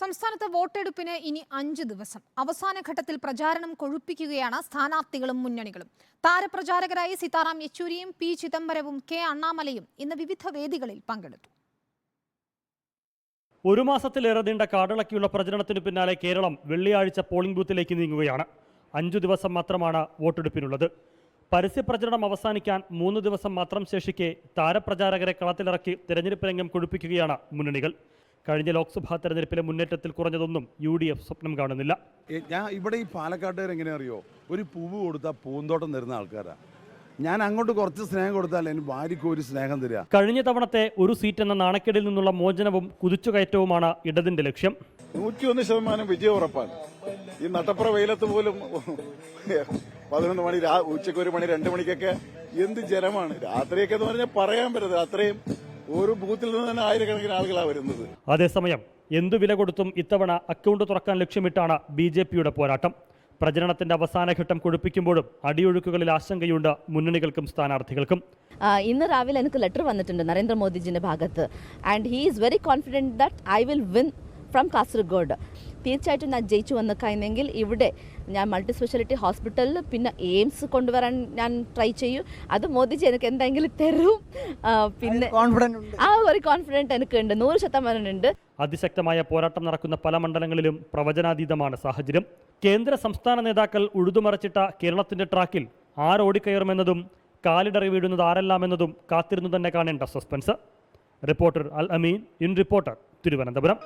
സംസ്ഥാനത്ത് വോട്ടെടുപ്പിന് ഇനി 5 ദിവസം. അവസാന ഘട്ടത്തിൽ പ്രചാരണം കൊഴുപ്പിക്കുകയാണ് സ്ഥാനാർത്ഥികളും മുന്നണികളും. താരപ്രചാരകരായി സീതാറാം യെച്ചൂരിയും പി ചിദംബരവും കെ അണ്ണാമലയും ഇന്ന് വിവിധ വേദികളിൽ പങ്കെടുത്തു. ഒരു മാസത്തിലേറെ നീണ്ട കാടിളക്കിയുള്ള പ്രചരണത്തിന് പിന്നാലെ കേരളം വെള്ളിയാഴ്ച പോളിംഗ് ബൂത്തിലേക്ക് നീങ്ങുകയാണ്. 5 ദിവസം മാത്രമാണ് വോട്ടെടുപ്പിനുള്ളത്. പരസ്യപ്രചരണം അവസാനിക്കാൻ 3 ദിവസം മാത്രം ശേഷിക്കെ താരപ്രചാരകരെ കളത്തിലിറക്കി തെരഞ്ഞെടുപ്പ് രംഗം കൊഴുപ്പിക്കുകയാണ് മുന്നണികൾ. കഴിഞ്ഞ ലോക്സഭാ തെരഞ്ഞെടുപ്പിലെ മുന്നേറ്റത്തിൽ കുറഞ്ഞതൊന്നും UDF സ്വപ്നം കാണുന്നില്ല. ഞാൻ ഇവിടെ ഈ പാലക്കാട്ടുകാർ എങ്ങനെ അറിയോ, ഒരു പൂവ് കൊടുത്താൽ പൂന്തോട്ടം തരുന്ന ആൾക്കാരാ. ഞാൻ അങ്ങോട്ട് കുറച്ച് സ്നേഹം കൊടുത്താൽ എനിക്ക് ഭാര്യയ്ക്ക് ഒരു സ്നേഹം തരിക. കഴിഞ്ഞ തവണത്തെ ഒരു സീറ്റ് എന്ന നാണക്കേടിൽ നിന്നുള്ള മോചനവും കുതിച്ചുകയറ്റവുമാണ് ഇടതിന്റെ ലക്ഷ്യം. 101% വിജയം ഉറപ്പാണ്. ഈ നട്ടപ്പുറ വെയിലത്ത് പോലും 11 മണി, ഉച്ചയ്ക്ക് 1 മണി 2 മണിക്കൊക്കെ എന്ത് ജനമാണ്. രാത്രിയൊക്കെ എന്ന് പറഞ്ഞാൽ പറയാൻ പറ്റത്തില്ല. അത്രയും ഒരു ബൂത്തിൽ നിന്ന് തന്നെ ആയിരക്കണക്കിന് ആളുകളാണ് വരുന്നത്. അതേസമയം എന്തു വില കൊടുത്തും ഇത്തവണ അക്കൗണ്ട് തുറക്കാൻ ലക്ഷ്യമിട്ടാണ് BJPയുടെ പോരാട്ടം. പ്രചരണത്തിന്റെ അവസാനഘട്ടം കൊഴുപ്പിക്കുമ്പോഴും അടിയൊഴുക്കുകളിൽ ആശങ്കയുണ്ട് മുന്നണികൾക്കും സ്ഥാനാർത്ഥികൾക്കും. ഇന്ന് രാവിലെ എനിക്ക് ലെറ്റർ വന്നിട്ടുണ്ട് നരേന്ദ്രമോദിജിന്റെ ഭാഗത്ത്. And he is very confident that I will win from Kasaragod. തീർച്ചയായിട്ടും ഞാൻ ജയിച്ചു വന്നു കഴിഞ്ഞെങ്കിൽ ഇവിടെ ഞാൻ മൾട്ടി സ്പെഷ്യാലിറ്റി ഹോസ്പിറ്റലിൽ പിന്നെ എയിംസ് കൊണ്ടുവരാൻ ഞാൻ ട്രൈ ചെയ്യും. അത് മോദിജി എനിക്ക് എന്തെങ്കിലും തരും. പിന്നെ ഒരു കോൺഫിഡൻറ്റ് എനിക്കുണ്ട്, 100% ഉണ്ട്. അതിശക്തമായ പോരാട്ടം നടക്കുന്ന പല മണ്ഡലങ്ങളിലും പ്രവചനാതീതമാണ് സാഹചര്യം. കേന്ദ്ര സംസ്ഥാന നേതാക്കൾ ഉഴുതുമറച്ചിട്ട കേരളത്തിന്റെ ട്രാക്കിൽ ആരോടിക്കയറുമെന്നതും കാലിടറി വീഴുന്നത് ആരെല്ലാമെന്നതും കാത്തിരുന്നു തന്നെ കാണേണ്ട suspense. Reporter Al Ameen, in Reporter, Thiruvananthapuram.